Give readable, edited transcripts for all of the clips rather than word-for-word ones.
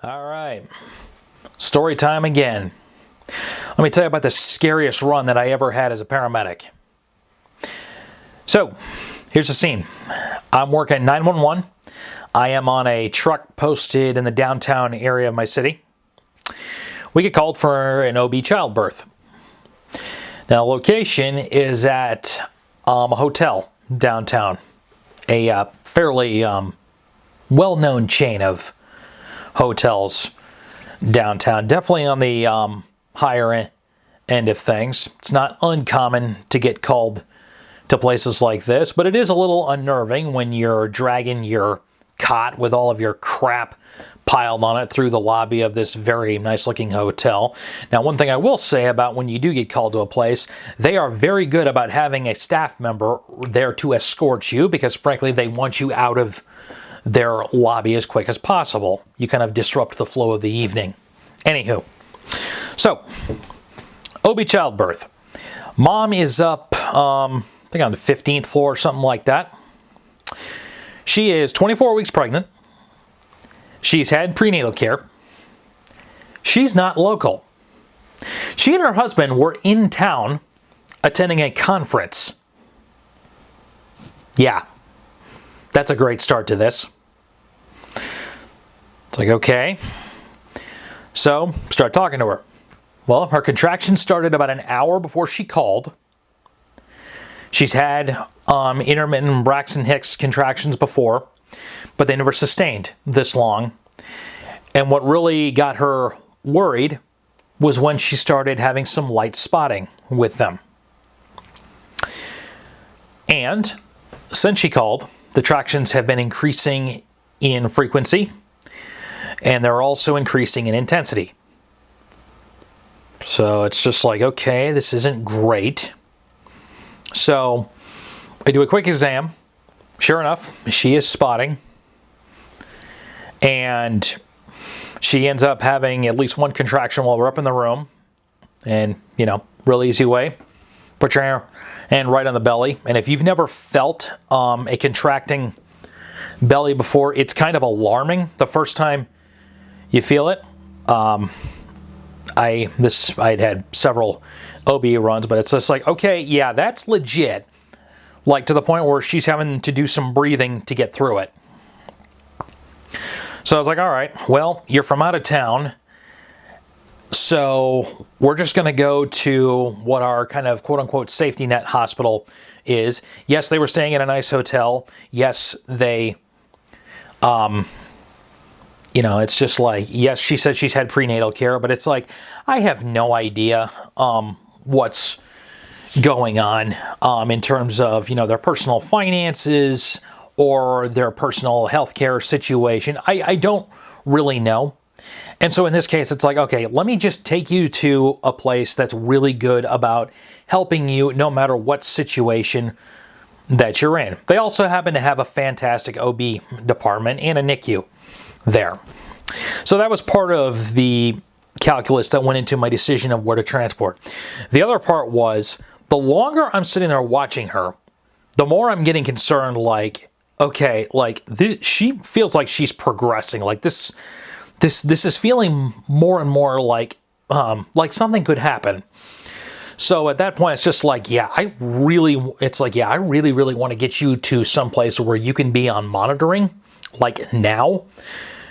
All right, story time again. Let me tell you about the scariest run that I ever had as a paramedic. So, here's the scene. I'm working 911. I am on a truck posted in the downtown area of my city. We get called for an OB childbirth. Now, location is at a hotel downtown, a fairly well-known chain of hotels downtown. Definitely on the higher end of things. It's not uncommon to get called to places like this, but it is a little unnerving when you're dragging your cot with all of your crap piled on it through the lobby of this very nice looking hotel. Now, one thing I will say about when you do get called to a place, they are very good about having a staff member there to escort you because frankly they want you out of their lobby as quick as possible. You kind of disrupt the flow of the evening. Anywho, so OB childbirth. Mom is up, I think on the 15th floor or something like that. She is 24 weeks pregnant. She's had prenatal care. She's not local. She and her husband were in town attending a conference. Yeah, that's a great start to this. It's like, okay. So, start talking to her. Well, her contractions started about an hour before she called. She's had intermittent Braxton Hicks contractions before, but they never sustained this long. And what really got her worried was when she started having some light spotting with them. And since she called, the contractions have been increasing in frequency, and they're also increasing in intensity. So it's just like, okay, this isn't great. So I do a quick exam. Sure enough, she is spotting. And she ends up having at least one contraction while we're up in the room. And, you know, real easy way. Put your hand right on the belly. And if you've never felt a contracting belly before, it's kind of alarming the first time you feel it. I'd had several OB runs, but it's just like, okay, yeah, that's legit. Like to the point where she's having to do some breathing to get through it. So I was like, all right, well, you're from out of town. So we're just going to go to what our kind of quote unquote safety net hospital is. Yes, they were staying in a nice hotel. Yes, they, you know, it's just like, yes, she said she's had prenatal care, but it's like, I have no idea what's going on in terms of, you know, their personal finances or their personal healthcare situation. I don't really know. And so in this case, it's like, okay, let me just take you to a place that's really good about helping you no matter what situation that you're in. They also happen to have a fantastic OB department and a NICU there. So that was part of the calculus that went into my decision of where to transport. The other part was, the longer I'm sitting there watching her, the more I'm getting concerned, like, okay, like this, she feels like she's progressing. Like this is feeling more and more like something could happen. So at that point, it's just like, yeah, I really want to get you to someplace where you can be on monitoring, like now.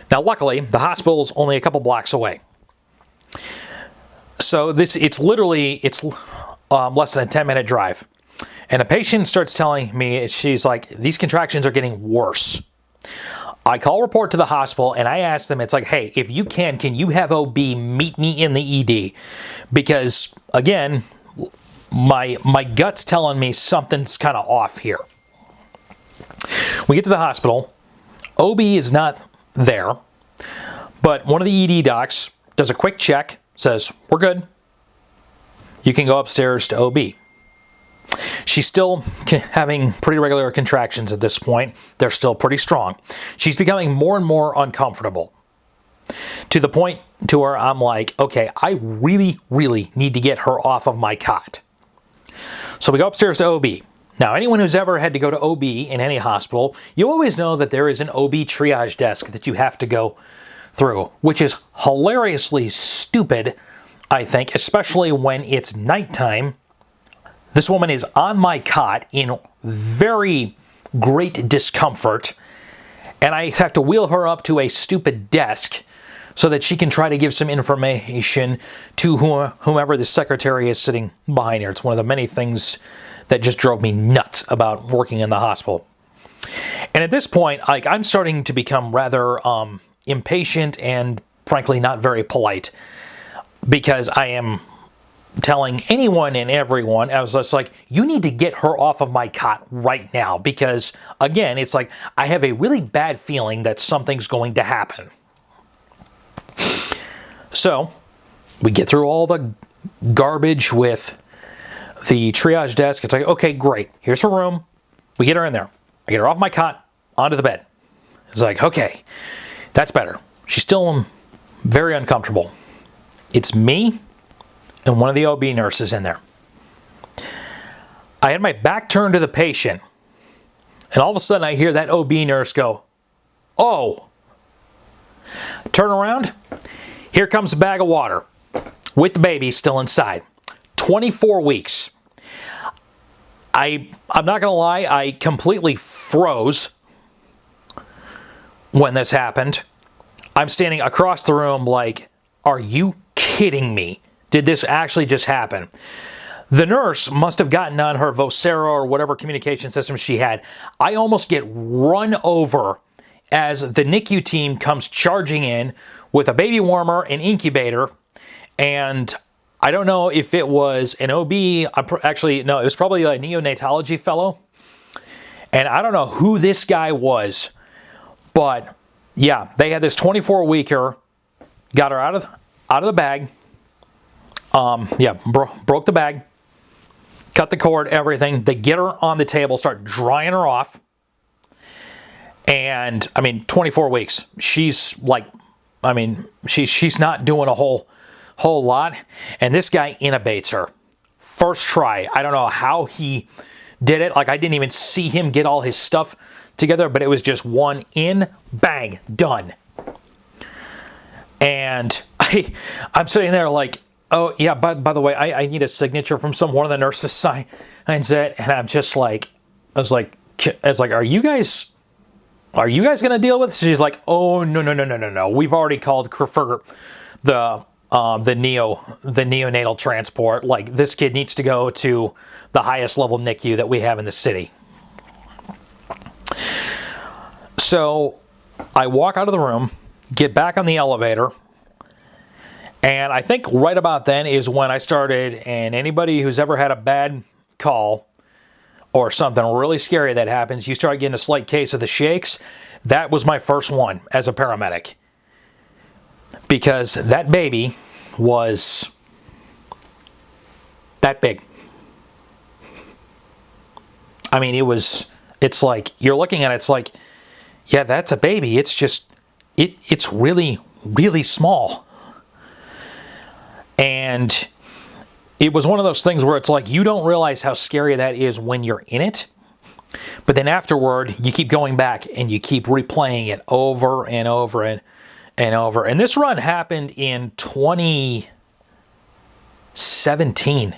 Now, luckily, the hospital is only a couple blocks away. So it's less than a 10-minute drive. And a patient starts telling me, she's like, these contractions are getting worse. I call report to the hospital and I ask them, it's like, hey, if you can you have OB meet me in the ED? Because again, my gut's telling me something's kind of off here. We get to the hospital. OB is not there, but one of the ED docs does a quick check, says, we're good. You can go upstairs to OB. She's still having pretty regular contractions at this point. They're still pretty strong. She's becoming more and more uncomfortable to the point to where I'm like, okay, I really, really need to get her off of my cot. So we go upstairs to OB. Now, anyone who's ever had to go to OB in any hospital, you always know that there is an OB triage desk that you have to go through, which is hilariously stupid, I think, especially when it's nighttime. This woman is on my cot in very great discomfort, and I have to wheel her up to a stupid desk so that she can try to give some information to whomever the secretary is sitting behind her. It's one of the many things that just drove me nuts about working in the hospital. And at this point, like, I'm starting to become rather impatient and frankly not very polite, because I am telling anyone and everyone, I was just like, you need to get her off of my cot right now, because again, it's like I have a really bad feeling that something's going to happen. So we get through all the garbage with the triage desk. It's like, okay, great. Here's her room. We get her in there. I get her off my cot, onto the bed. It's like, okay, that's better. She's still very uncomfortable. It's me and one of the OB nurses in there. I had my back turned to the patient, and all of a sudden I hear that OB nurse go, "Oh." Turn around. Here comes a bag of water with the baby still inside. 24 weeks. I'm not going to lie, I completely froze when this happened. I'm standing across the room like, are you kidding me? Did this actually just happen? The nurse must have gotten on her Vocera or whatever communication system she had. I almost get run over as the NICU team comes charging in with a baby warmer, an incubator, and I don't know if it was an OB. Actually, no, it was probably a neonatology fellow. And I don't know who this guy was, but yeah, they had this 24-weeker, got her out of the bag. Broke the bag, cut the cord, everything. They get her on the table, start drying her off. And I mean, 24 weeks. She's like, I mean, she's not doing a whole lot. And this guy intubates her. First try. I don't know how he did it. Like, I didn't even see him get all his stuff together, but it was just one in, bang, done. And I'm sitting there like, oh yeah, by the way, I need a signature from one of the nurses signs it. And I'm just like, I was like, are you guys going to deal with this? She's like, oh, no. We've already called for the neonatal transport. Like, this kid needs to go to the highest level NICU that we have in the city. So I walk out of the room, get back on the elevator, and I think right about then is when I started, and anybody who's ever had a bad call or something really scary that happens, you start getting a slight case of the shakes. That was my first one as a paramedic, because that baby was that big. I mean, it's like, you're looking at it, it's like, yeah, that's a baby. It's just, it's really, really small. And it was one of those things where it's like, you don't realize how scary that is when you're in it. But then afterward, you keep going back and you keep replaying it over and over and over. And this run happened in 2017.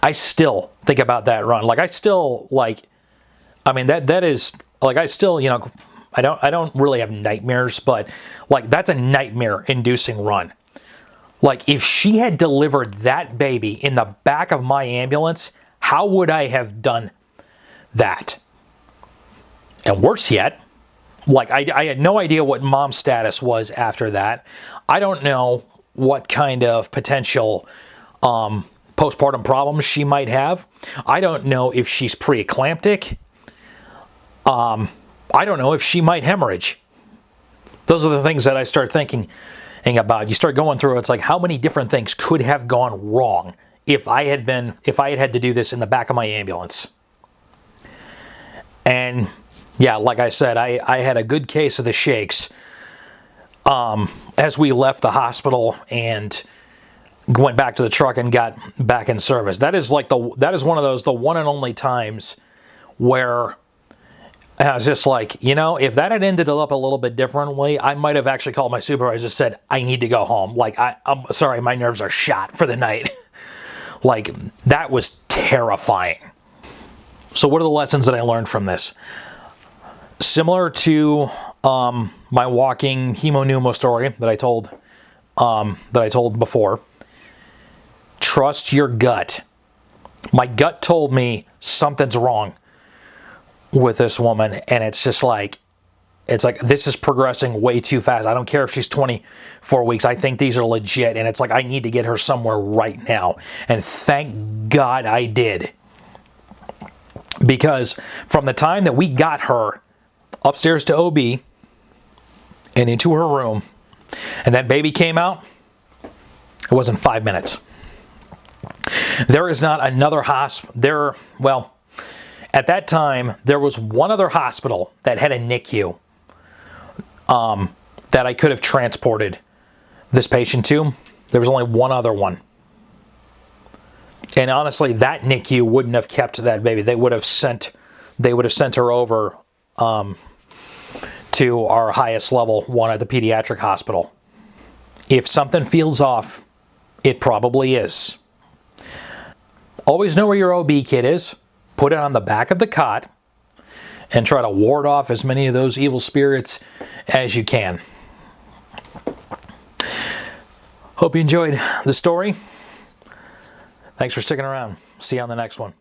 I still think about that run. Like, I still, like, I mean, that is, like, I still, you know, I don't really have nightmares, but like, that's a nightmare-inducing run. Like, if she had delivered that baby in the back of my ambulance, how would I have done that? And worse yet, like, I had no idea what mom's status was after that. I don't know what kind of potential postpartum problems she might have. I don't know if she's preeclamptic. I don't know if she might hemorrhage. Those are the things that I start thinking about. You start going through, it's like, how many different things could have gone wrong if I had had to do this in the back of my ambulance. And yeah, like I said, I had a good case of the shakes as we left the hospital and went back to the truck and got back in service. That is like the one and only times where And I was just like, you know, if that had ended up a little bit differently, I might have actually called my supervisor and said, I need to go home. Like, I'm sorry, my nerves are shot for the night. Like, that was terrifying. So what are the lessons that I learned from this? Similar to my walking hemopneumo story that I told before, trust your gut. My gut told me something's wrong with this woman, and it's like this is progressing way too fast. I don't care if she's 24 weeks. I think these are legit, and it's like I need to get her somewhere right now. And thank God I did. Because from the time that we got her upstairs to OB and into her room, and that baby came out, it wasn't 5 minutes. There is not another hospital. Well, at that time, there was one other hospital that had a NICU that I could have transported this patient to. There was only one other one. And honestly, that NICU wouldn't have kept that baby. They would have sent her over to our highest level one at the pediatric hospital. If something feels off, it probably is. Always know where your OB kit is. Put it on the back of the cot and try to ward off as many of those evil spirits as you can. Hope you enjoyed the story. Thanks for sticking around. See you on the next one.